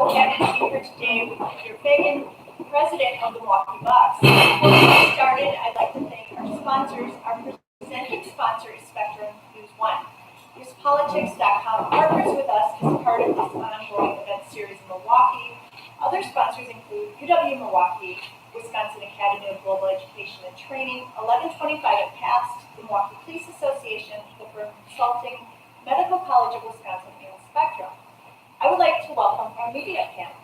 Happy to be here today with Peter Feigin, President of the Milwaukee Bucks. Before we get started, I'd like to thank our sponsors. Our presenting sponsor is Spectrum News One. NewsPolitics.com partners with us as part of this ongoing event series in Milwaukee. Other sponsors include UW-Milwaukee, Wisconsin Academy of Global Education and Training, 1125 at PAST, the Milwaukee Police Association, the Firm Consulting, Medical College of Wisconsin, and Spectrum. I would like to welcome our media panel.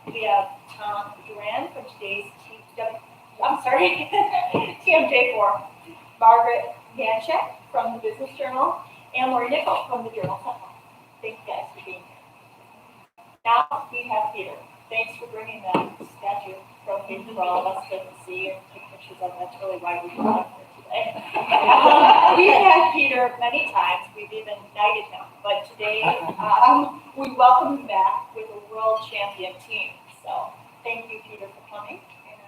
We have Tom Duran from today's TMJ4, Margaret Ganchek from the Business Journal, and Lori Nickel from the Journal Sentinel. Thank you guys for being here. Now we have Peter. Thanks for bringing that statue from here for all of us to see and take pictures of. That's really why we brought him here today. We've had Peter many times. We've even knighted him. But today, we welcome him back with a world champion team. So thank you, Peter, for coming. And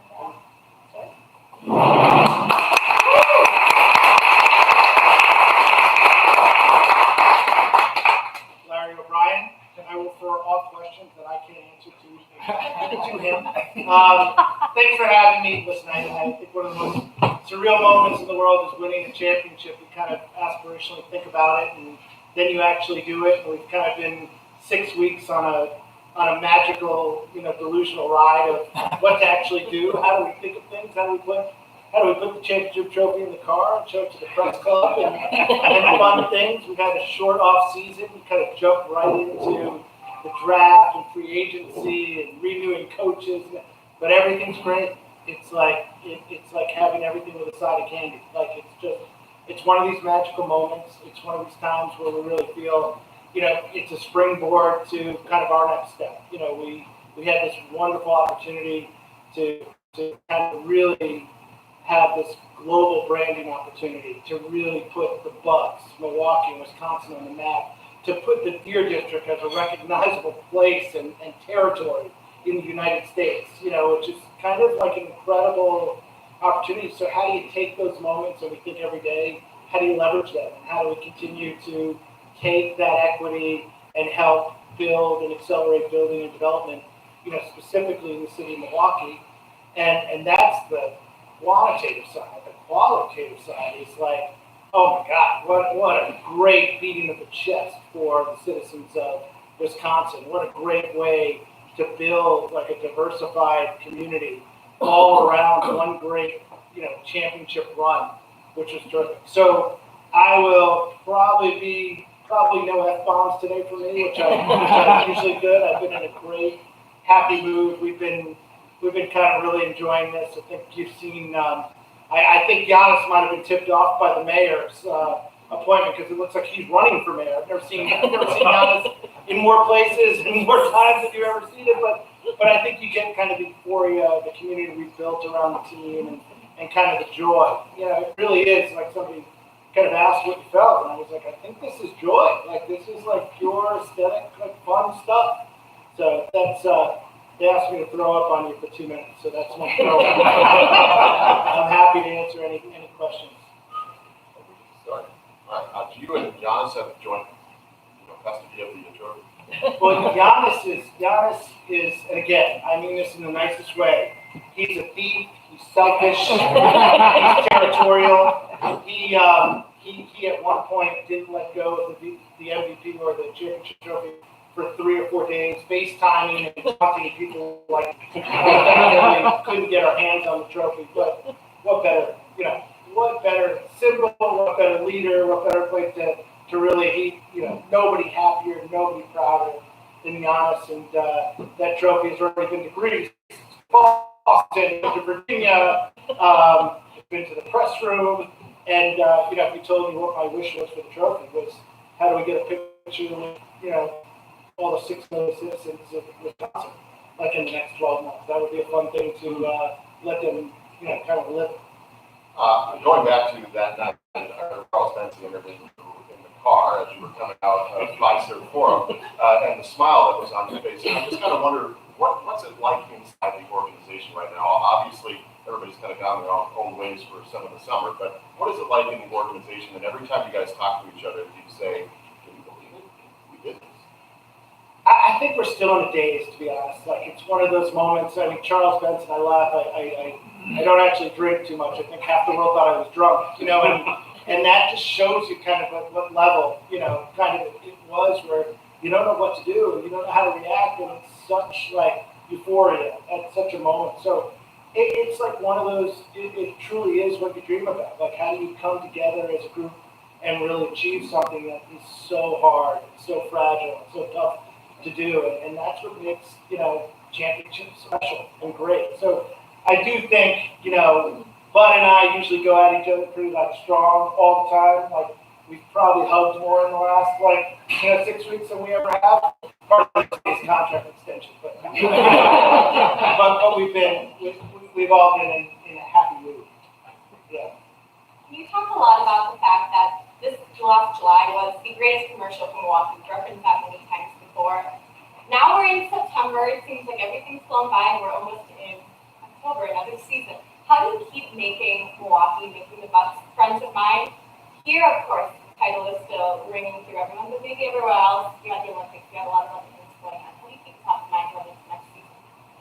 Larry O'Brien, I will refer all questions that I can't answer to him. Thanks for having me. Listen, I think one of the most surreal moments in the world is winning a championship. We kind of aspirationally think about it, and then you actually do it. And we've kind of been 6 weeks on a magical, delusional ride of what to actually do. How do we think of things? How do we put the championship trophy in the car and show it to the press club and fun things? We've had a short off season. We kind of jumped right into the draft and free agency and renewing coaches, but everything's great. It's like having everything with a side of candy. Like it's one of these magical moments. It's one of these times where we really feel, it's a springboard to kind of our next step. We had this wonderful opportunity to kind of really have this global branding opportunity to really put the Bucks, Milwaukee, and Wisconsin on the map, to put the Deer District as a recognizable place and territory in the United States, which is kind of like an incredible opportunity. So how do you take those moments that we think every day, how do you leverage them? And how do we continue to take that equity and help build and accelerate building and development, specifically in the city of Milwaukee? And that's the quantitative side. The qualitative side is like, oh my God, what a great beating of the chest for the citizens of Wisconsin. What a great way to build like a diversified community all around one great, championship run, which was terrific. So I will probably no F-bombs today for me, which I'm usually good. I've been in a great, happy mood. We've been kind of really enjoying this. I think you've seen, I think Giannis might have been tipped off by the mayor's appointment because it looks like he's running for mayor. I've never seen Giannis in more places and more times than you've ever seen it, but I think you get kind of the euphoria, the community we've built around the team and kind of the joy. It really is like somebody kind of asked what you felt, and I was like, I think this is joy. Like this is like pure aesthetic, like fun stuff. So that's they asked me to throw up on you for 2 minutes, so that's my throw up. I'm happy to answer any questions. Sorry. All right. You and Giannis have a joint custody of the trophy. Well, Giannis is, and again, I mean this in the nicest way. He's a thief. He's selfish. He's territorial. He at one point didn't let go of the MVP or the championship trophy for 3 or 4 days, FaceTiming and talking to people like couldn't get our hands on the trophy. But what better, what better symbol, what better leader, what better place to really, nobody happier, nobody prouder than Giannis. And that trophy has already been to Greece, Boston, to Virginia, it's been to the press room. And, if you told me what my wish was for the trophy was, how do we get a picture with, all the 6 million citizens of Wisconsin, like in the next 12 months. That would be a fun thing to let them, kind of live. Going back to that night, Carl Spencer interviewed in the car as you were coming out of Fiserv Forum, and the smile that was on your face. And I just kind of wonder, what's it like inside the organization right now? Obviously, everybody's kind of gone their own ways for some of the summer, but what is it like in the organization? And every time you guys talk to each other, do you say, can you believe it? We did this. I think we're still in a daze, to be honest. Like, it's one of those moments. I mean, Charles Benson, I laugh. I don't actually drink too much. I think half the world thought I was drunk, and that just shows you kind of at what level, kind of it was, where you don't know what to do and you don't know how to react, and it's such like euphoria at such a moment. So it's like one of those. It truly is what you dream about. Like, how do you come together as a group and really achieve something that is so hard, so fragile, so tough to do, and that's what makes championships special and great. So I do think Bud and I usually go at each other pretty strong all the time. Like, we've probably hugged more in the last 6 weeks than we ever have. Part of his contract extension, but but we've all been in a happy mood. Yeah. You talk a lot about the fact that this last July was the greatest commercial for Milwaukee. We've referenced that many times before. Now we're in September. It seems like everything's flown by and we're almost in October, another season. How do you keep making Milwaukee, making the Bucks friends of mine? Here, of course, the title is still ringing through everyone, but maybe everywhere else, you got the Olympics, you got a lot of other things going on. How do you keep top of mind going into next season?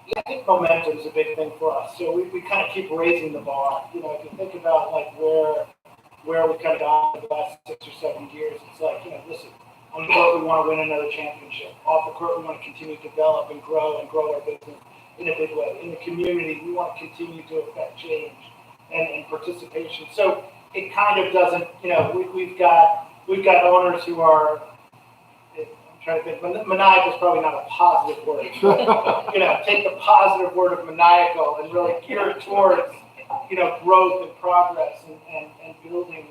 Yeah, I think momentum is a big thing for us. So we kind of keep raising the bar. If you think about where we've kind of gone in the last 6 or 7 years, it's like, listen, on the court we want to win another championship. Off the court we want to continue to develop and grow our business in a big way. In the community, we want to continue to affect change and participation. So it kind of doesn't, we've got owners who are, I'm trying to think, maniacal is probably not a positive word, but, take the positive word of maniacal and really gear it towards, growth and progress and building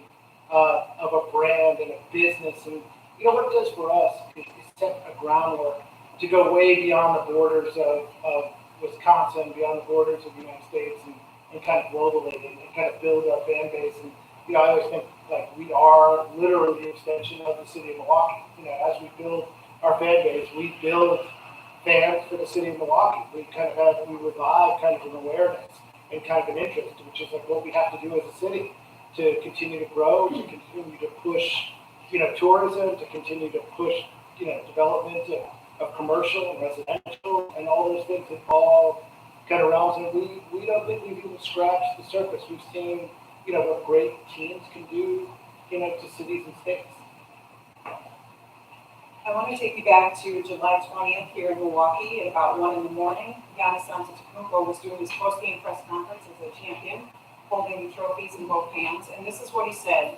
of a brand and a business. And, what it does for us is set a groundwork to go way beyond the borders of Wisconsin, beyond the borders of the United States, and kind of globally and kind of build our fan base. And, I always think we are literally the extension of the city of Milwaukee. As we build our fan base, we build fans for the city of Milwaukee. We revive kind of an awareness and kind of an interest, which is what we have to do as a city to continue to grow, to continue to push, tourism, to continue to push, development of commercial and residential and all those things in all kind of realms. And we don't think we've even scratched the surface. We've seen, what great teams can do, to cities and states. I want to take you back to July 20th here in Milwaukee at about 1 in the morning. Giannis Injury was doing his post-game press conference as a champion, holding the trophies in both hands. And this is what he said.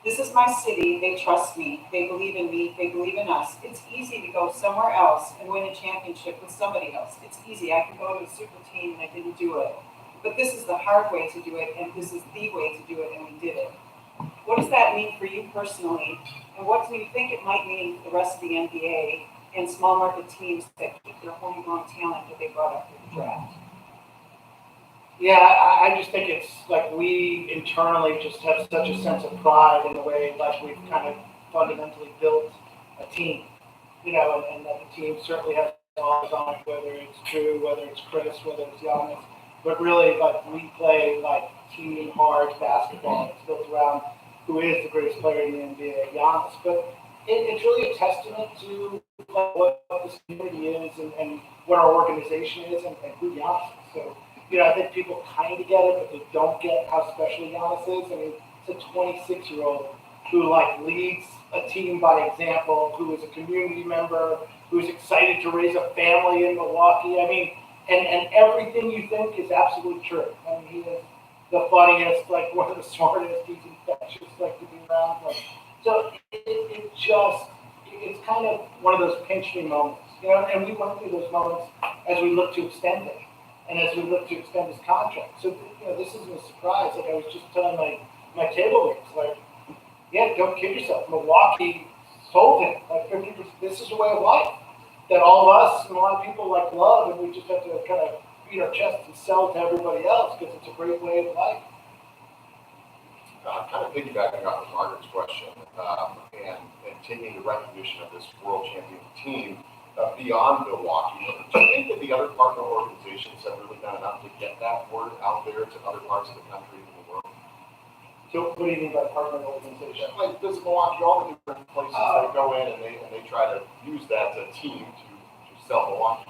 "This is my city. They trust me. They believe in me. They believe in us. It's easy to go somewhere else and win a championship with somebody else. It's easy. I could go to a super team and I didn't do it. But this is the hard way to do it, and this is the way to do it, and we did it." What does that mean for you personally? And what do you think it might mean for the rest of the NBA and small market teams that keep their homegrown talent that they brought up through the draft? Yeah, I just think it's we internally just have such a sense of pride in the way we've kind of fundamentally built a team, and that the team certainly has eyes on it, whether it's Drew, whether it's Chris, whether it's Giannis, but really we play team hard basketball. It's built around who is the greatest player in the NBA, Giannis. But it's really a testament to what this community is and what our organization is and who Giannis is. So, I think people kind of get it, but they don't get how special Giannis is. I mean, it's a 26-year-old who leads a team by example, who is a community member, who is excited to raise a family in Milwaukee. I mean, and everything you think is absolutely true. I mean, he is the funniest, one of the smartest. He's infectious, to be around. So it's kind of one of those pinch me moments, and we went through those moments as we look to extend it. And as we look to extend his contract. So, this isn't a surprise. I was just telling my table mates, don't kid yourself. Milwaukee sold him. 50%. This is a way of life that all of us and a lot of people love, and we just have to kind of beat our chests and sell to everybody else because it's a great way of life. Kind of piggybacking off of Margaret's question and taking the recognition of this world champion team beyond Milwaukee, do you think that the other partner organizations have really done enough to get that word out there to other parts of the country and the world? So what do you mean by partner organization? Visit Milwaukee, all the different places they go in and they try to use that as a team to felt Milwaukee?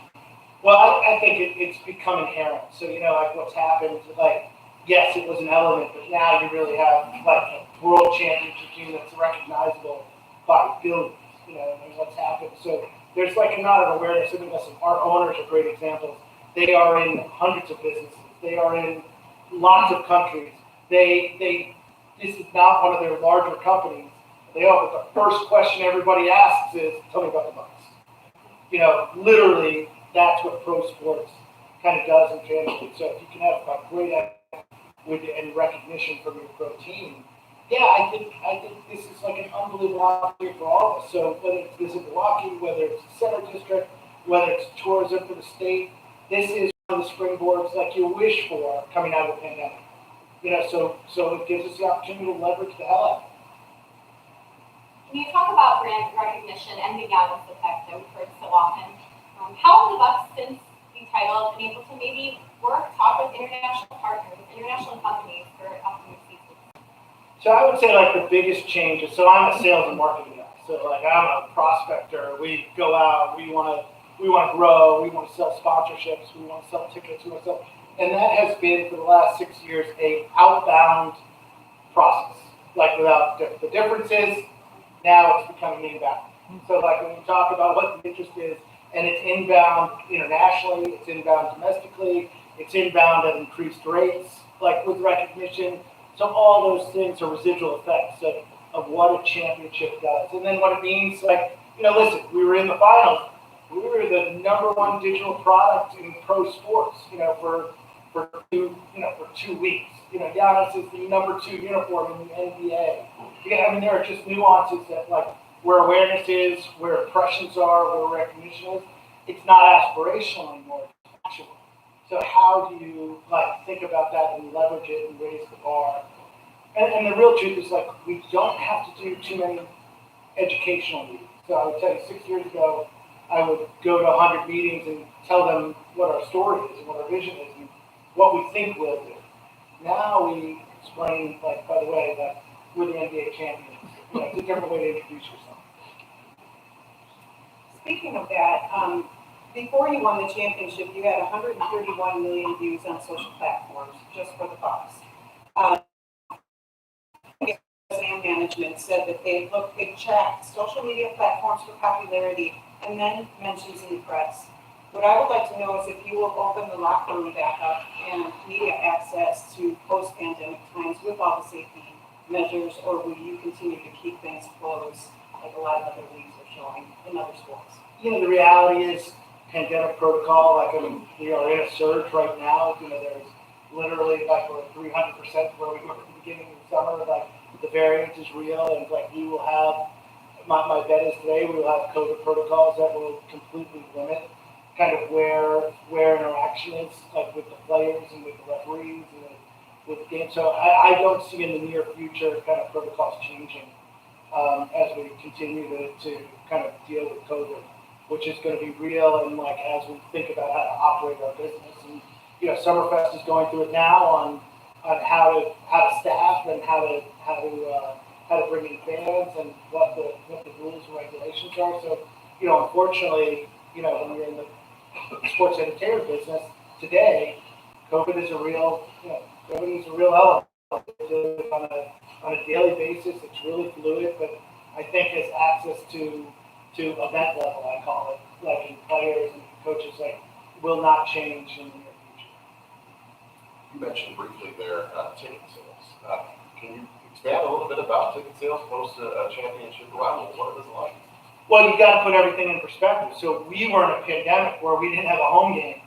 Well, I think it's become inherent. So, like what's happened, like, yes, it was an element, but now you really have like a world championship team that's recognizable by billions, and what's happened. So there's like a lot of awareness. I mean, listen, our owners are great examples. They are in hundreds of businesses. They are in lots of countries. This is not one of their larger companies. But the first question everybody asks is, tell me about the Bucks. Literally, that's what pro sports kind of does and can do. So if you can have a great and recognition from your pro team, yeah, I think this is like an unbelievable opportunity for all of us. So whether it's Visit Milwaukee, whether it's the Center District, whether it's tourism for the state, this is one of the springboards like you wish for coming out of the pandemic. So it gives us the opportunity to leverage the hell out of it. When you talk about brand recognition and the Giannis effect that we've heard so often, how have the Bucks since the title been able to maybe talk with international partners, international companies for upcoming seasons? So I would say like the biggest change is, so I'm a sales and marketing guy. So like I'm a prospector. We go out, we want to grow, we want to sell sponsorships, we want to sell tickets, and that has been for the last 6 years a outbound process. Like without the difference is now it's becoming inbound. So like when you talk about what the interest is, and it's inbound internationally, it's inbound domestically, it's inbound at increased rates, like with recognition. So all those things are residual effects of what a championship does. And then what it means, like, listen, we were in the finals. We were the number 1 digital product in pro sports, for 2 weeks. Giannis is the number 2 uniform in the NBA. There are just nuances that, like, where awareness is, where impressions are, where recognition is. It's not aspirational anymore, it's actual. So how do you think about that and leverage it and raise the bar? And the real truth is we don't have to do too many educational meetings. So I would tell you 6 years ago, I would go to 100 meetings and tell them what our story is and what our vision is and what we think we'll do. Now we explain, by the way, that we're the NBA champions. It's a different way to introduce yourself. Speaking of that, before you won the championship, you had 131 million views on social platforms just for the Bucks. Sam management said that they tracked social media platforms for popularity and then mentions in the press. What I would like to know is if you will open the locker room back up and media access to post-pandemic times with all the safety measures, or will you continue to keep things closed like a lot of other leagues are showing in other sports? The reality is pandemic protocol, we are in a surge right now. There's literally we're 300% where we were at the beginning of the summer. The variant is real, and we will have, my bet is today we will have COVID protocols that will completely limit kind of where interaction is, with the players and with the referees and with games. So I don't see in the near future kind of protocols changing as we continue to kind of deal with COVID, which is going to be real, and as we think about how to operate our business. And Summerfest is going through it now on how to staff and how to bring in fans and what the rules and regulations are. So unfortunately, when you're in the sports entertainment business today, COVID is a real element on a daily basis. It's really fluid, but I think as access to event level, I call it, in players and coaches, will not change in the near future. You mentioned briefly there ticket sales. Can you expand a little bit about ticket sales post a championship run? What is it like? Well, you got to put everything in perspective. So we were in a pandemic where we didn't have a home game,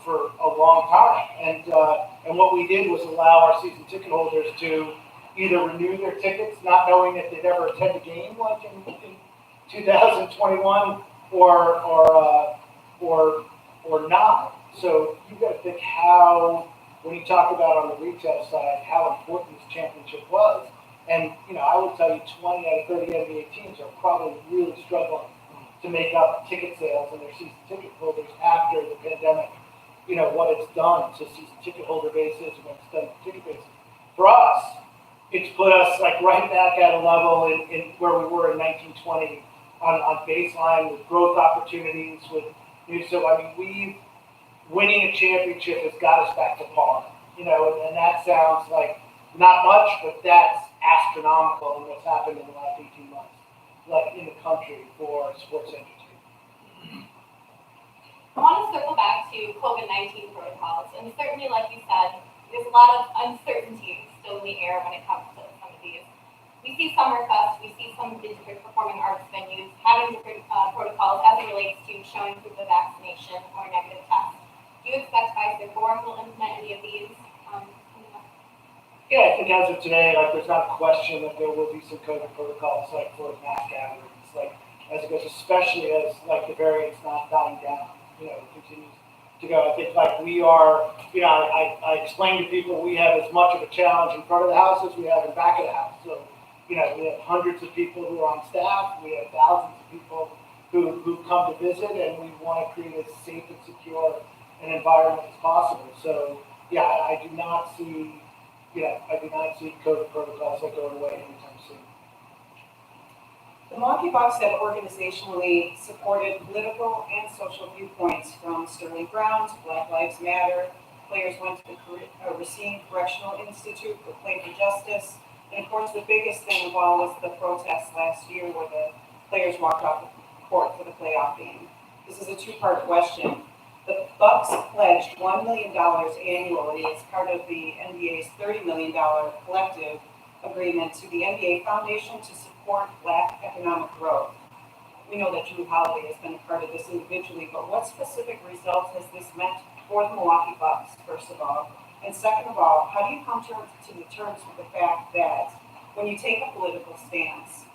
for a long time, and what we did was allow our season ticket holders to either renew their tickets, not knowing if they'd ever attend a game in 2021, or not. So you got to think how, when you talk about on the retail side, how important this championship was. And I would tell you, 20 out of 30 NBA teams are probably really struggling to make up ticket sales and their season ticket holders after the pandemic. What it's done to season ticket holder bases and what it's done to ticket bases. For us, it's put us right back at a level in where we were in 1920 on baseline with growth opportunities. So I mean, winning a championship has got us back to par. And that sounds like not much, but that's astronomical in what's happened in the last 18 months, like in the country for sports entertainment. I want to circle back to COVID-19 protocols, and certainly, like you said, there's a lot of uncertainty still in the air when it comes to some of these. We see Summerfest, we see some of the different performing arts venues having different protocols as it relates to showing proof of vaccination or negative test. Do you expect Pfizer will implement any of these? Yeah, I think as of today, like there's not a question that there will be some COVID protocols like for mass gatherings, like as it goes, especially as like the variant's not dying down, it continues to go. I think like we are, I explain to people we have as much of a challenge in front of the house as we have in back of the house. So, we have hundreds of people who are on staff, we have thousands of people who come to visit, and we want to create as safe and secure an environment as possible. So, yeah, I do not see COVID protocols that going away anytime soon. The Milwaukee Bucks have organizationally supported political and social viewpoints from Sterling Brown to Black Lives Matter. Players went to the Racine Correctional Institute for Play for Justice. And of course, the biggest thing of all was the protest last year where the players walked off the court for the playoff game. This is a two-part question. The Bucks pledged $1 million annually as part of the NBA's $30 million collective agreement to the NBA Foundation to support Black economic growth. We know that Drew Holiday has been a part of this individually, but what specific results has this meant for the Milwaukee Bucks, first of all? And second of all, how do you come to the terms with the fact that when you take a political stance,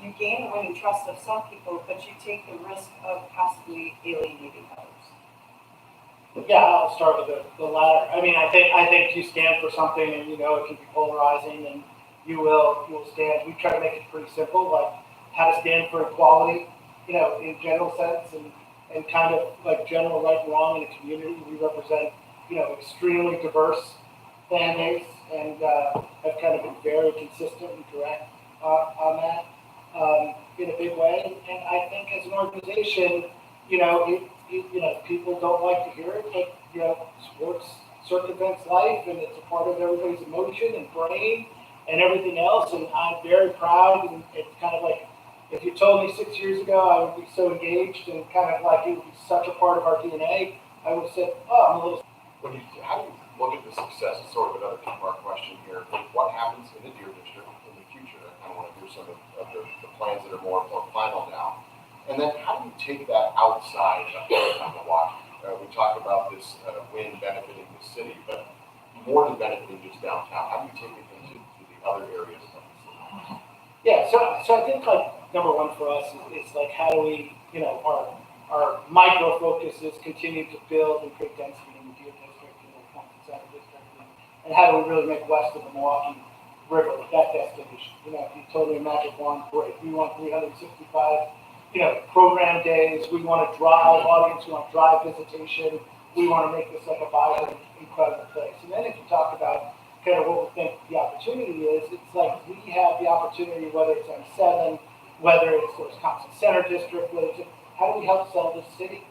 you gain the winning trust of some people, but you take the risk of possibly alienating others? Yeah, I'll start with the latter. I mean, I think you stand for something, and it can be polarizing, and you will stand. We try to make it pretty simple, like how to stand for equality, in general sense, and kind of like general right and wrong in a community. We represent, extremely diverse fan base, and have kind of been very consistent and direct on that in a big way. And I think as an organization, people don't like to hear it, but sports circumvents life, and it's a part of everybody's emotion and brain and everything else. And I'm very proud. And it's kind of like if you told me 6 years ago I would be so engaged and kind of like it would be such a part of our DNA, I would have said, "Oh, I'm a little." How do you look at the success? It's sort of another two-part question here. But what happens in the Deer District in the future? I kind of want to hear some of the plans that are more final now. And then how do you take that outside of Milwaukee? We talk about this win benefiting the city, but more than benefiting just downtown. How do you take it into the other areas of the city? Yeah, so I think like number one for us is like how do we, our micro focus is continue to build and create density in the Deer District and the Wisconsin Center District, and how do we really make west of the Milwaukee River that destination? If you told me Magic Wand, great. We want 365. Program days, we want to drive audience, we want to drive visitation, we want to make this like a vibrant, incredible place. And then if you talk about kind of what we think the opportunity is, it's like we have the opportunity, whether it's M7, whether it's the Wisconsin Center District, how do we help sell this city?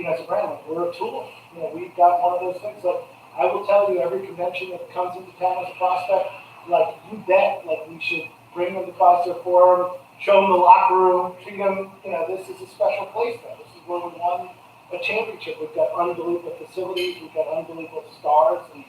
As a brand, like we're a tool. We've got one of those things. Like I will tell you, every convention that comes into town as a prospect, like you bet, like we should bring them to Fiserv Forum, show them the locker room, treat them, this is a special place now. This is where we won a championship. We've got unbelievable facilities, we've got unbelievable stars and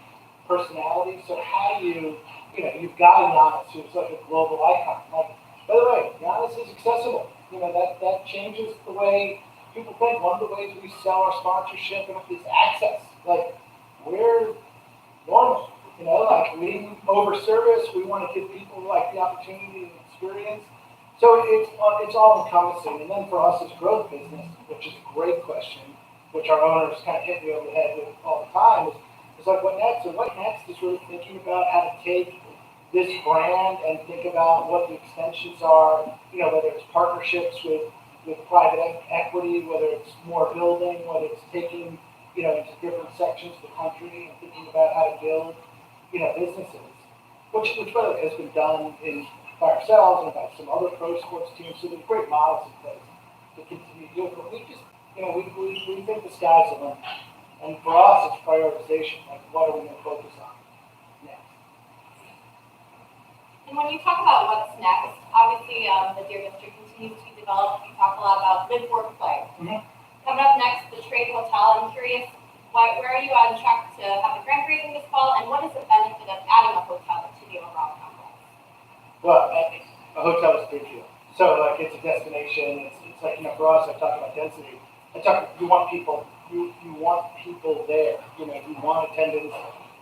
personalities. So how do you've got Giannis, who's like a global icon. Like, by the way, Giannis is accessible. That changes the way people think. One of the ways we sell our sponsorship is access. Like, we're normal, like we over-service, we want to give people like the opportunity and experience. So it's all encompassing. And then for us as growth business, which is a great question, which our owners kind of hit me over the head with all the time, is like what next? And what next is really thinking about how to take this brand and think about what the extensions are, whether it's partnerships with private equity, whether it's more building, whether it's taking, into different sections of the country and thinking about how to build, businesses, which by the way has been done in by ourselves and by some other pro sports teams. So there's great models in place to continue to do it. But we just, we think the sky's the limit. And for us, it's prioritization. Like, what are we going to focus on next? And when you talk about what's next, obviously the Deer District continues to be developed. You talk a lot about live, work, play. Mm-hmm. Coming up next, the Trade Hotel. I'm curious, where are you on track to have a groundbreaking this fall, and what is the benefit of adding a hotel to the overall complex? Well, a hotel is a big deal. So, like, it's a destination. It's like, for us, I talk about density. You want people. You want people there. You want attendance,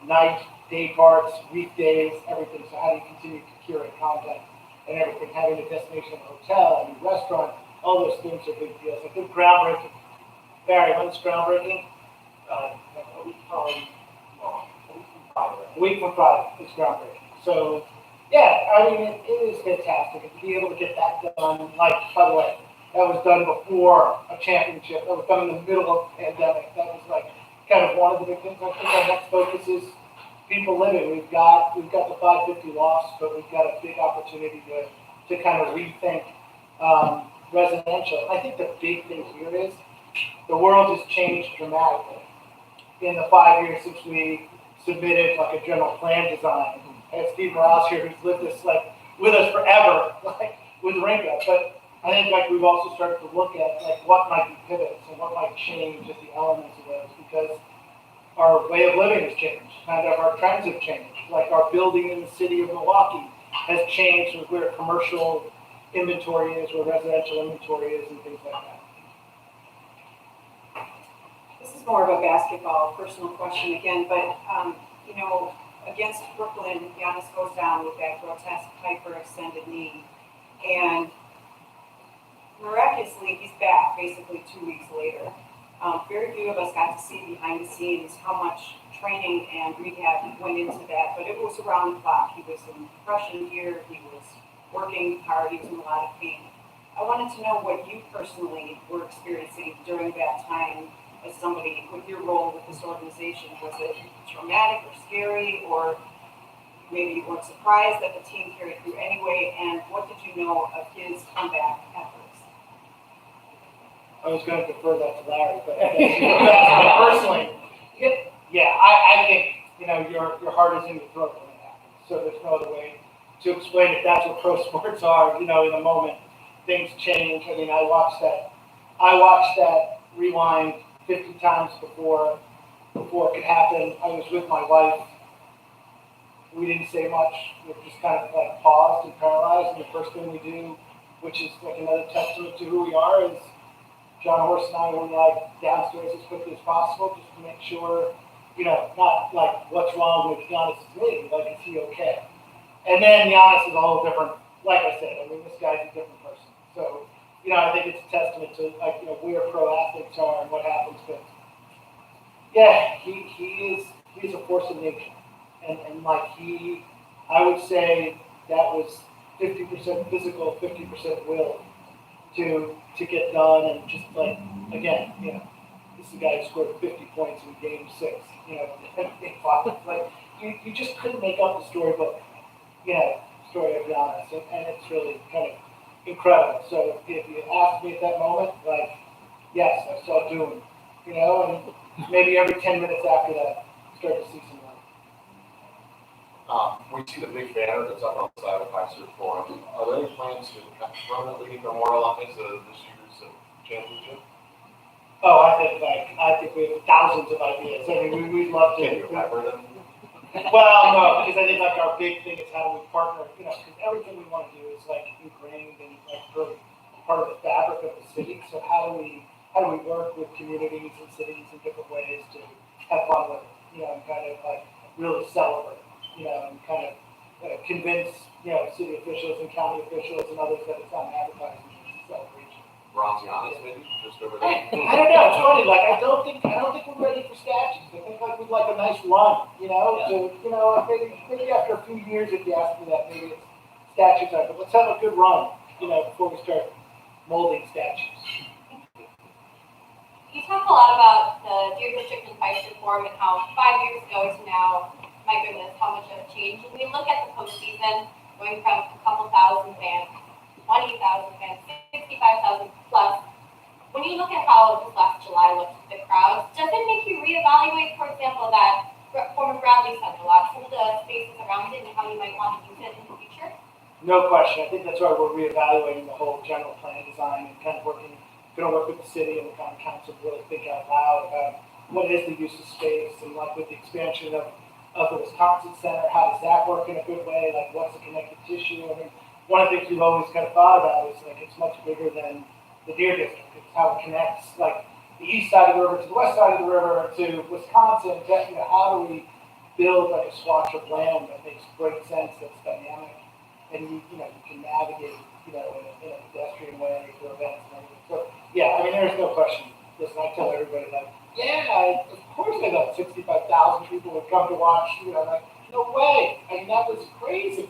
night, day parts, weekdays, everything. So how do you continue to curate content and everything? Having a destination hotel, a new restaurant, all those things are big deals. I think groundbreaking. Barry, when's groundbreaking? A week from Friday. It's groundbreaking. So, yeah, I mean, it is fantastic. And to be able to get that done, like, by the way, that was done before a championship. That was done in the middle of the pandemic. That was like kind of one of the big things. I think our next focus is people living. We've got the 550 loss, but we've got a big opportunity to kind of rethink residential. I think the big thing here is the world has changed dramatically in the 5 years since we submitted like a general plan design. And Steve Morales here, who's lived this like with us forever, like with Ringo, but I think like we've also started to look at like what might be pivots and what might change as the elements of those, because our way of living has changed, kind of our trends have changed. Like our building in the city of Milwaukee has changed with where commercial inventory is, where residential inventory is, and things like that. This is more of a basketball personal question again, but against Brooklyn, Giannis goes down with that grotesque hyperextended knee, and miraculously, he's back basically 2 weeks later. Very few of us got to see behind the scenes how much training and rehab went into that, but it was around the clock. He was in compression gear, he was working hard, he was in a lot of pain. I wanted to know what you personally were experiencing during that time as somebody with your role with this organization. Was it traumatic or scary, or maybe you weren't surprised that the team carried through anyway, and what did you know of his comeback efforts? I was going to defer that to Larry, but personally, I think your heart is in your throat when it happens. So there's no other way to explain it. That's what pro sports are. In the moment, things change. I mean, I watched that rewind 50 times before it could happen. I was with my wife. We didn't say much. We just kind of like paused and paralyzed. And the first thing we do, which is like another testament to who we are, is John Horst and I were like downstairs as quickly as possible just to make sure, not like what's wrong with Giannis' knee, like is he okay? And then Giannis is a whole different, like I said, this guy's a different person. So, I think it's a testament to like, where pro athletes are and what happens. But yeah, he's a force of nature. And like I would say that was 50% physical, 50% will to get done, and just like, again, this is a guy who scored 50 points in game 6, like you just couldn't make up the storybook, story of Giannis, and it's really kind of incredible. So if you asked me at that moment, like, yes, I saw doom, and maybe every 10 minutes after that, start to see some light. We see the big banner that's up on the side of Fiserv Forum. Are there any plans to permanently memorialize this year's championship? Oh, I think we have thousands of ideas. We'd love to. Can you pepper them? Well, no, because I think like our big thing is how do we partner, because everything we want to do is like ingrained and like really part of the fabric of the city. So how do we work with communities and cities in different ways to have fun with it, and kind of like really celebrate, and kind of convince, city officials and county officials and others that it's not an advertising, it's a celebration. Bronze Giannis, maybe, just over there. I don't know. It's funny. Like I don't think we're ready for statues. I think like we'd like a nice run. Maybe after a few years, if you ask me that, maybe it's statue time. But let's have a good run, before we start molding statues. You talk a lot about the Deer District and Fiserv Forum and how 5 years ago to now, my goodness, how much has changed. When we look at the postseason, going from a couple thousand fans, 20,000 fans, 65,000 plus. When you look at how this last July looked with the crowds, does it make you reevaluate, for example, that former Bradley Center lot, some of the spaces around it and how you might want to use it in the future? No question. I think that's why we're reevaluating the whole general plan design and kind of going to work with the city and the county council to really think out loud about what is the use of space, and like with the expansion of the Wisconsin Center, how does that work in a good way? Like what's the connective tissue? I mean, one of the things we've always kind of thought about is like it's much bigger than the Deer District. It's how it connects like the east side of the river to the west side of the river to Wisconsin. How do we build like a swatch of land that makes great sense, that's dynamic, and you can navigate in a pedestrian way for events and everything. So yeah, I mean there's no question. Listen, I tell everybody like, of course I thought 65,000 people would come to watch. Like no way. I mean that was crazy.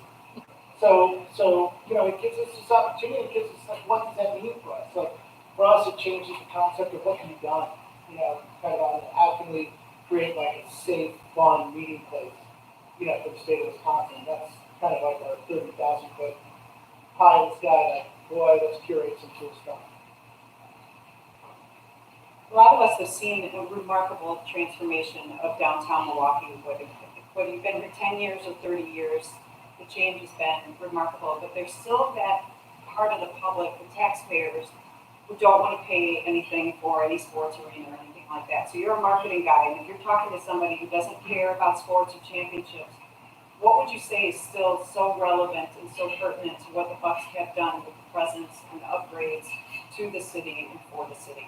So it gives us this opportunity. It gives us like what does that mean for us? Like for us, it changes the concept of what can be done. Kind of on how can we create like a safe, fun meeting place. For the state of Wisconsin. That's kind of like our 30,000 foot pie in the sky. Like boy, let's curate some cool stuff. A lot of us have seen a remarkable transformation of downtown Milwaukee, whether you've been here 10 years or 30 years, the change has been remarkable, but there's still that part of the public, the taxpayers, who don't want to pay anything for any sports arena or anything like that. So you're a marketing guy, and if you're talking to somebody who doesn't care about sports or championships, what would you say is still so relevant and so pertinent to what the Bucks have done with the presence and the upgrades to the city and for the city?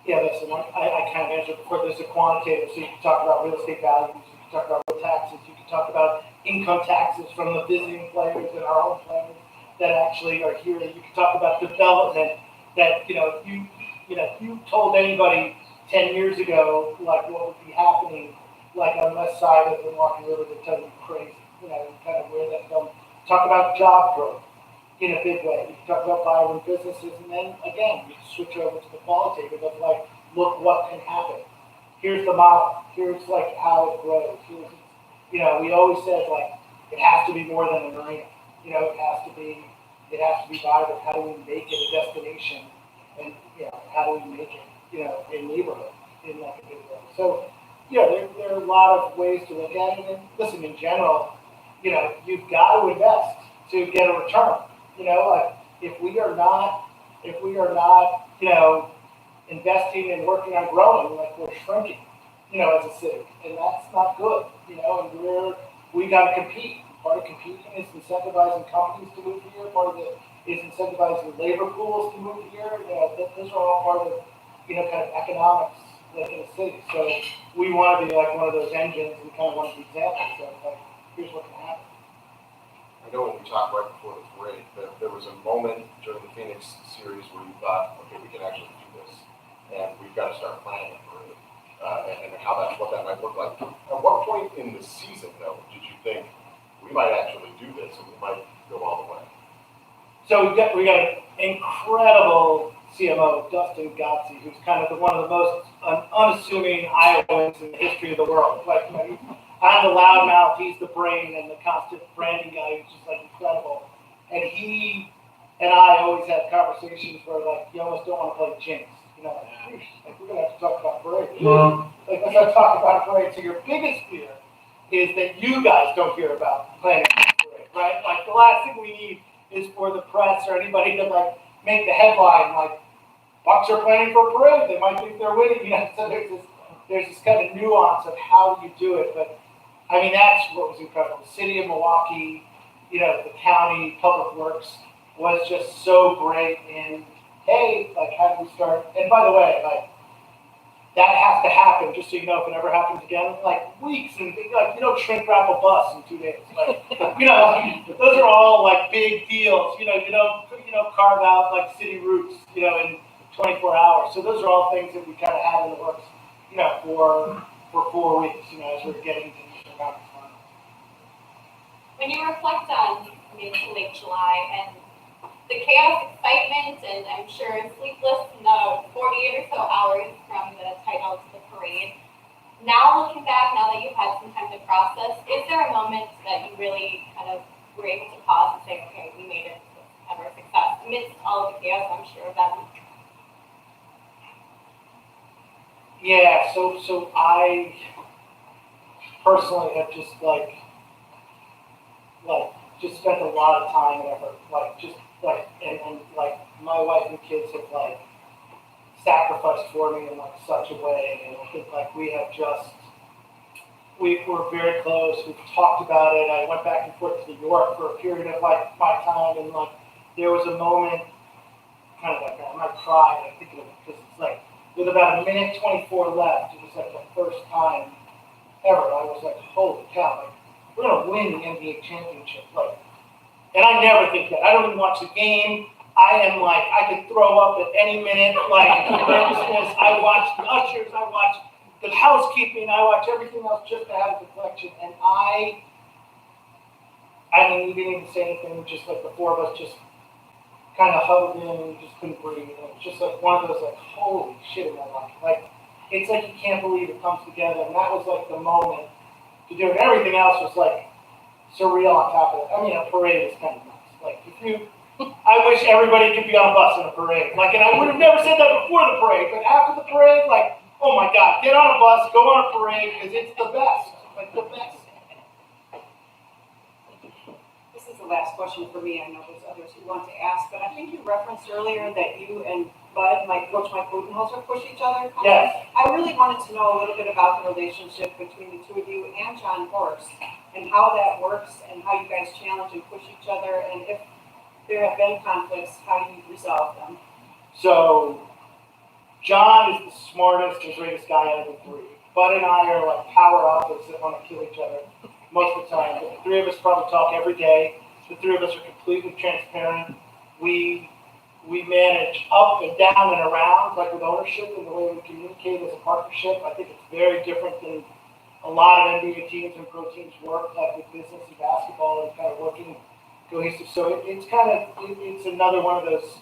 Yeah, listen, I kind of answered before. There's a quantitative, so you can talk about real estate values, you can talk about real taxes, you can talk about income taxes from the visiting players and our own players that actually are here. You can talk about development that, you told anybody 10 years ago, like what would be happening, like on the west side of the Milwaukee River, they'd tell you crazy, kind of where that comes. Talk about job growth in a big way. You can talk about vibrant businesses, and then again, you switch over to the qualitative of like, look what can happen. Here's the model. Here's like how it grows. Here's, we always said like it has to be more than an arena. It has to be vibrant. How do we make it a destination? And how do we make it a neighborhood in like a big way? So there are a lot of ways to look at it. And listen, in general, you've got to invest to get a return. Like if we are not, investing and working on growing, like we're shrinking, as a city, and that's not good. And we got to compete. Part of competing is incentivizing companies to move here. Part of it is incentivizing labor pools to move here. Those are all part of, kind of economics, like in a city. So we want to be like one of those engines and kind of one of the examples of like, here's what can happen. I know when we talked right before the parade, that there was a moment during the Phoenix series where you thought, okay, we can actually do this, and we've got to start planning for it, and what that might look like. At what point in the season, though, did you think we might actually do this, and we might go all the way? So we got an incredible CMO, Dustin Gotze, who's kind of one of the most unassuming Iowans in the history of the world. Like, I'm the loudmouth, he's the brain and the constant branding guy who's just like incredible. And he and I always have conversations where like you almost don't want to play jinx. Like we're gonna have to talk about parade. Like let's not talk about parade. So your biggest fear is that you guys don't hear about planning parade, right? Like the last thing we need is for the press or anybody to like make the headline like Bucks are planning for a parade. They might think they're winning. So there's this kind of nuance of how you do it, but I mean, that's what was incredible. The city of Milwaukee, the county, public works was just so great in, hey, like, how do we start? And by the way, like, that has to happen, just so you know, if it ever happens again, like, weeks, and like, you don't shrink wrap a bus in 2 days. Like, those are all, like, big deals. You don't carve out, like, city routes, in 24 hours. So those are all things that we kind of have in the works, for 4 weeks, as we're getting to when you reflect on mid to late July and the chaos, excitement, and I'm sure sleepless in the 48 or so hours from the title to the parade, now looking back, now that you've had some time to process, is there a moment that you really kind of were able to pause and say, okay, we made it ever a success amidst all of the chaos, I'm sure of that. Yeah, so I personally have just just spent a lot of time and effort, and my wife and kids have sacrificed for me in such a way, and I think we're very close. We've talked about it. I went back and forth to New York for a period of my time, and there was a moment, kind of I might cry when I think of it, because it's with about a minute 24 left, it was the first time ever. I was holy cow, we're gonna win the NBA championship. And I never think that. I don't even watch the game. I am I could throw up at any minute, nervousness. I watch the ushers, I watch the housekeeping, I watch everything else just to have a deflection. And I didn't even say anything, just the four of us just kind of hugged in and just couldn't breathe. And it was just one of those holy shit in my life. It's you can't believe it comes together. And that was the moment to do it. Everything else was surreal on top of it. I mean, a parade is kind of nuts. I wish everybody could be on a bus in a parade. And I would have never said that before the parade, but after the parade, oh my God, get on a bus, go on a parade, because it's the best. The best. This is the last question for me. I know there's others who want to ask, but I think you referenced earlier that you and Bud, Coach Mike Budenholzer, push each other. Yes. I really wanted to know a little bit about the relationship between the two of you and John Horst, and how that works, and how you guys challenge and push each other, and if there have been conflicts, how you resolve them. So, John is the smartest and greatest guy out of the three. Bud and I are power alphas that want to kill each other most of the time. But the three of us probably talk every day. The three of us are completely transparent. We manage up and down and around, with ownership and the way we communicate as a partnership. I think it's very different than a lot of NBA teams and pro teams work, with business and basketball and kind of working cohesive. So it's another one of those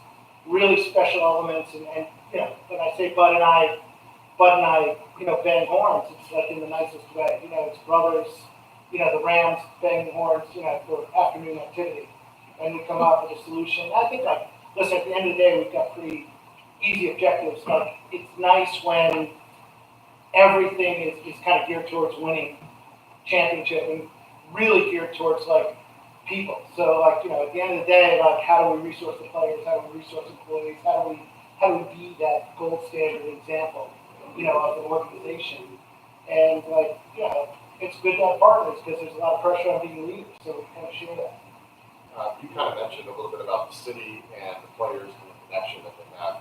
really special elements. And when I say Bud and I, bang horns, it's in the nicest way. It's brothers, the Rams bang horns, for afternoon activity. And we come up with a solution. I think listen, at the end of the day, we've got pretty easy objectives. It's nice when everything is kind of geared towards winning championship and really geared towards people. So at the end of the day, how do we resource the players? How do we resource employees? How do we be that gold standard example, of an organization? And it's good to have partners because there's a lot of pressure on being leaders. So we kind of share that. You kind of mentioned a little bit about the city and the players and the connection that they have.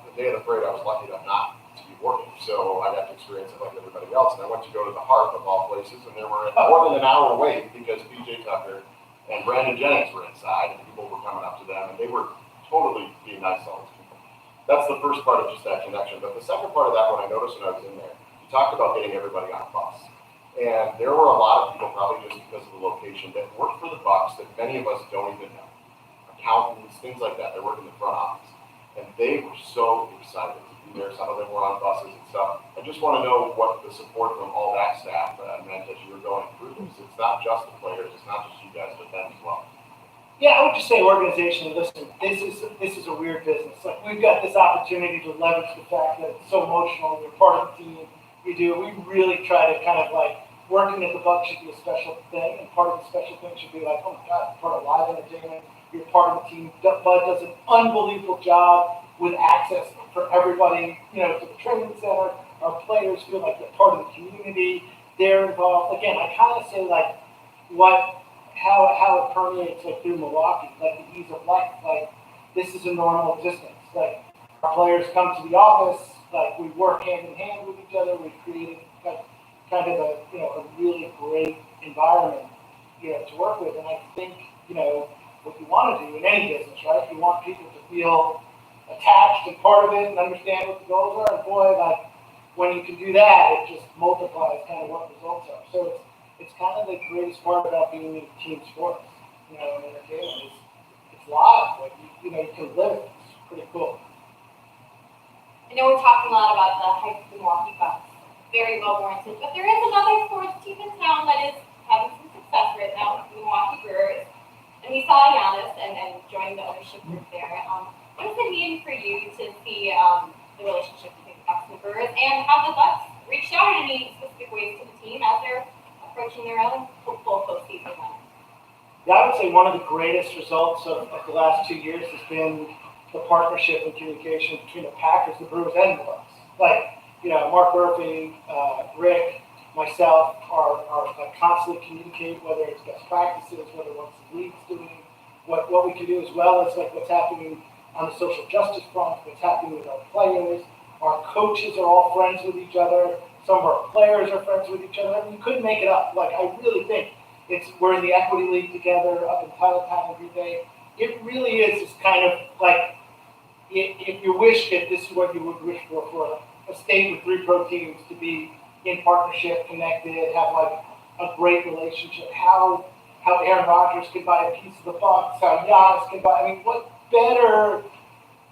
The day of the parade, I was lucky enough not to be working, so I got to experience it like everybody else. And I went to go to the Heart of all places, and there were more than an hour wait because PJ Tucker and Brandon Jennings were inside, and people were coming up to them, and they were totally being nice to all these people. That's the first part of just that connection. But the second part of that, what I noticed when I was in there, you talked about getting everybody on a bus. And there were a lot of people, probably just because of the location, that work for the Bucks that many of us don't even know. Accountants, things like that. They work in the front office. And they were so excited to be there. Some of them were on buses and stuff. I just want to know what the support from all that staff meant as you were going through this. It's not just the players. It's not just you guys, but them as well. Yeah, I would just say organization. Listen, this is a weird business. We've got this opportunity to leverage the fact that it's so emotional. You're part of the team. We really try to kind of working at the Bucks should be a special thing, and part of the special thing should be oh my God, part of live entertainment. You're part of the team. Bud does an unbelievable job with access for everybody, to the training center. Our players feel like they're part of the community. They're involved. Again, I kind of say how it permeates through Milwaukee, the ease of life. This is a normal existence. Our players come to the office. We work hand in hand with each other. We've created kind of a really great environment, to work with. And I think, what you want to do in any business, right? You want people to feel attached and part of it and understand what the goals are. And boy, when you can do that, it just multiplies kind of what results are. So it's kind of the greatest part about being in team sports, and entertainment. It's live. You can live it. It's pretty cool. I know we're talking a lot about the hype of the Milwaukee Bucks. Very well warranted. But there is another sports team in town that is having some success right now, the Milwaukee Brewers. And we saw Giannis and joined the ownership group there. What does it mean for you to see the relationship between the Bucks and the Brewers, and have the Bucks reached out in any specific ways to the team as they're approaching their own hopeful postseason run? Yeah, I would say one of the greatest results of the last 2 years has been the partnership and communication between the Packers, the Brewers, and the Bucks. Like, Mark Murphy, Rick, myself are constantly communicating, whether it's best practices, whether what the league's doing, what we can do, as well as like what's happening on the social justice front, what's happening with our players. Our coaches are all friends with each other. Some of our players are friends with each other. I mean, you couldn't make it up. Like, I really think we're in the equity league together up in Titletown every day. It really is just kind of like, if you wish that this is what you would wish for a state with 3 pro teams to be in partnership, connected, have like a great relationship, how Aaron Rodgers can buy a piece of the Bucks, how Giannis can buy, I mean, what better,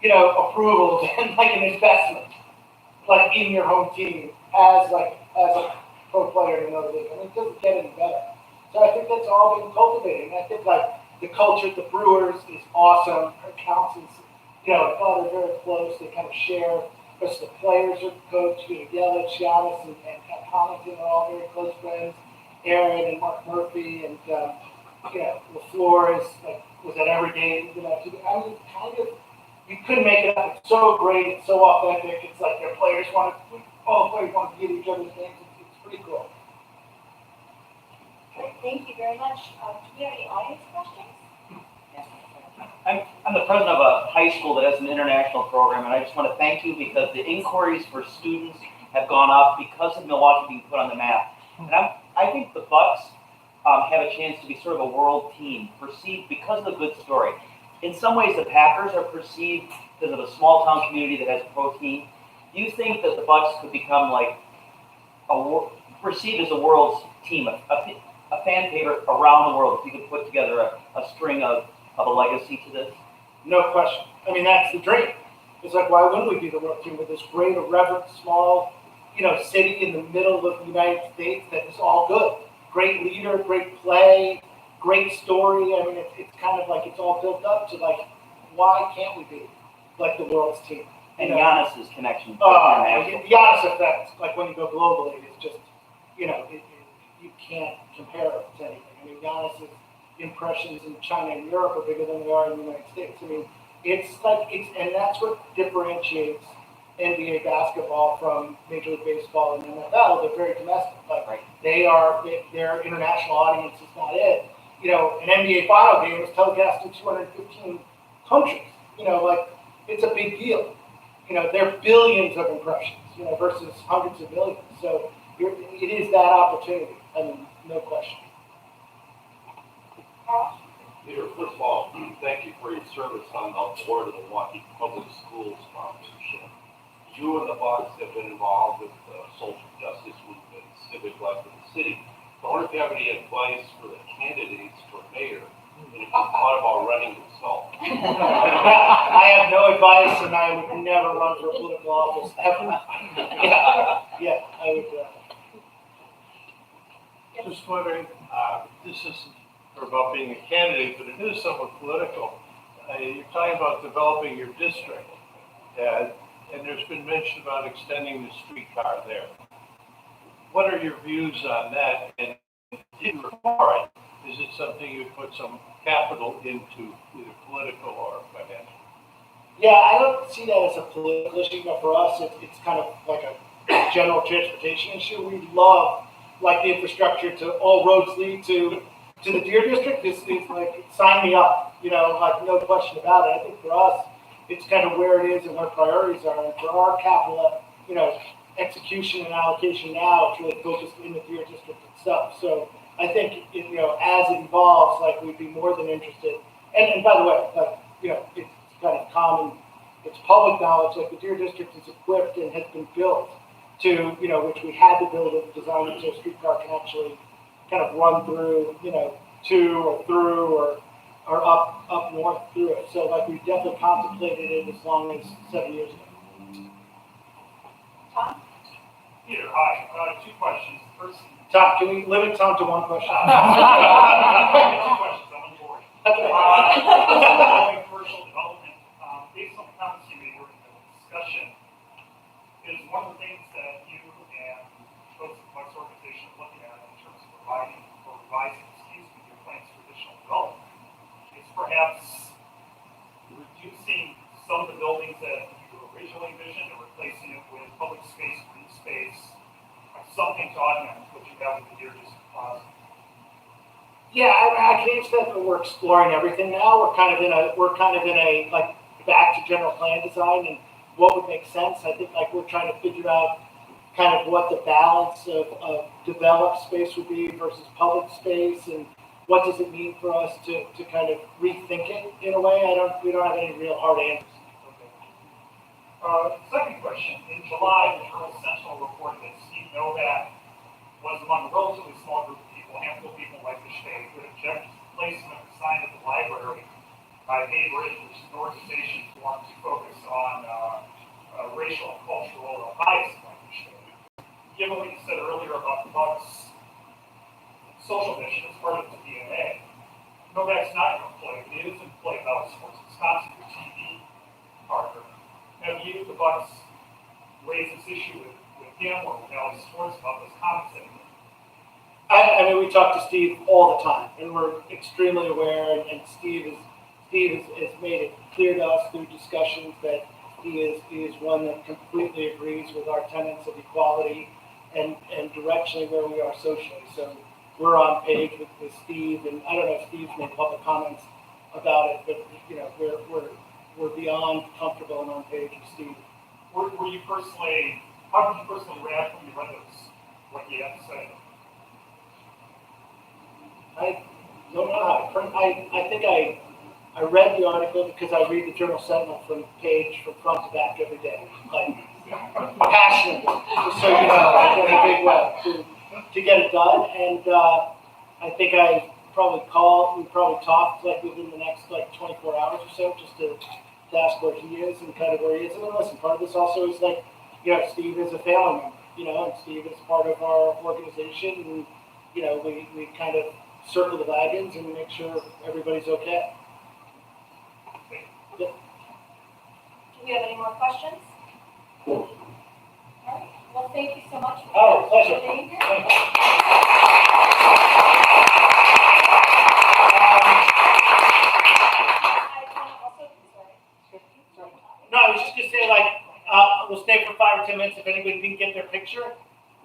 approval than like an investment, like in your home team as a pro player in another league. I mean, it doesn't get any better. So I think that's all been cultivated. And I think like the culture at the Brewers is awesome. Our accountants, they're very close. They kind of share. Because the players are coached, Yelich, Giannis, and Connaughton are all very close friends. Aaron and Mark Murphy and LaFleur was at every game. I mean, kind of, you couldn't make it up. It's so great. It's so authentic. It's like their players all the players want to get each other's games. It's pretty cool. Great, thank you very much. Do we have any audience questions? I'm the president of a high school that has an international program, and I just want to thank you because the inquiries for students have gone up because of Milwaukee being put on the map. And I think the Bucks have a chance to be sort of a world team, perceived because of the good story. In some ways, the Packers are perceived because of a small town community that has a pro team. Do you think that the Bucks could become like perceived as a world's team, a fan favorite around the world, if you could put together a string of a legacy to this? No question. I mean, that's the dream. It's like, why wouldn't we be the world team with this great, irreverent, small, city in the middle of the United States that is all good? Great leader, great play, great story. I mean, it's kind of like it's all built up to like, why can't we be like the world's team? And Giannis's connection. The Giannis effect, like when you go globally, it's just, you can't compare it to anything. I mean, Giannis's impressions in China and Europe are bigger than they are in the United States. I mean, and that's what differentiates NBA basketball from Major League Baseball and NFL. They're very domestic. Like, their international audience is not it. An NBA final game is telecast in 215 countries. It's a big deal. There are billions of impressions, versus hundreds of millions. So it is that opportunity. I mean, no question. Peter, first of all, thank you for your service on the board of the Milwaukee Public Schools sponsorship. You and the Bucks have been involved with the social justice movement, civic life of the city. I wonder if you have any advice for the candidates for mayor, and if you thought about running yourself. I have no advice, and I would never run for political office ever. Yeah, I would. Just wondering, this isn't about being a candidate, but it is somewhat political. You're talking about developing your district, and there's been mention about extending the streetcar there. What are your views on that? And if you require it, is it something you put some capital into, either political or financial? Yeah, I don't see that as a political issue, but for us, it's kind of like a general transportation issue. We love like the infrastructure to all roads lead to the Deer District. Is like, sign me up, like no question about it. I think for us, it's kind of where it is and where priorities are. And for our capital, execution and allocation now, it's really focused in the Deer District itself. So I think, as it evolves, like we'd be more than interested. And by the way, like, it's kind of common, it's public knowledge, like the Deer District is equipped and has been built to, which we had to build it, design it so a streetcar can actually kind of run through, to or through or up north through it. So like we definitely contemplated it as long as 7 years ago. Tom? Peter, hi. 2 questions. First, Tom, can we limit Tom to 1 question? 2 questions. I'm on board. Okay. Regarding commercial development, based on the comments you made during the discussion, is one of the things that you and folks at the Bucks organization are looking at in terms of revising your plans for additional development is perhaps reducing some of the buildings that you originally envisioned and replacing it with public space, green space, something to augment what you have with the Deer District Plaza. Yeah, I can answer that, but we're exploring everything now. We're kind of in a like back to general plan design and what would make sense. I think like we're trying to figure out kind of what the balance of developed space would be versus public space, and what does it mean for us to kind of rethink it in a way. We don't have any real hard answers. Okay. Second question. In July, the Journal Sentinel reported that Steve Novak was among a relatively small group of people, a handful of people like the state, who objected to the placement of a sign at the library by Bay Bridge, which is an organization who wants to focus on racial and cultural bias like the state. Given what you said earlier about the Bucks' social mission as part of the DNA, Novak's not an employee. He is an employee of Sports Wisconsin, your TV partner. Have you, the Bucks, raised this issue with him or with Valley Sports about those comments? I mean, we talk to Steve all the time, and we're extremely aware. And Steve has made it clear to us through discussions that he is one that completely agrees with our tenets of equality and directionally where we are socially. So we're on page with Steve, and I don't know if Steve's made public comments about it, but you know, we're beyond comfortable and on page with Steve. Were you personally? How did you personally react when you read what he had to say? I don't know. I think I read the article because I read the Journal Sentinel from front to back every day, like passionately, just so you know, in a big way to get it done. And I think we probably talked like within the next like 24 hours or so, just to ask where he is and kind of where he is. And then listen, part of this also is like, you know, Steve is a family member, you know, and Steve is part of our organization, and you know, we kind of circle the wagons and make sure everybody's okay. Do we have any more questions? All right. Well, thank you so much for Pleasure. being here. Thank you. No, I was just going to say, like, we'll stay for 5 or 10 minutes if anybody didn't get their picture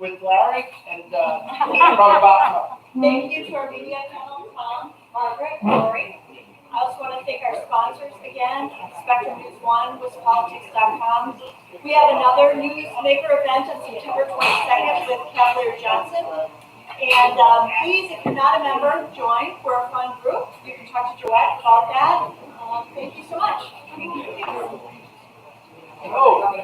with Larry, and probably about. Thank you to our media panel, Tom, Margaret, Lori. I also want to thank our sponsors again, Spectrum News 1, WisPolitics.com. We have another Newsmaker event on September 22nd with Cavalier Johnson. And please, if you're not a member, join. We're a fun group. You can talk to Joette about that. Thank you so much. Oh.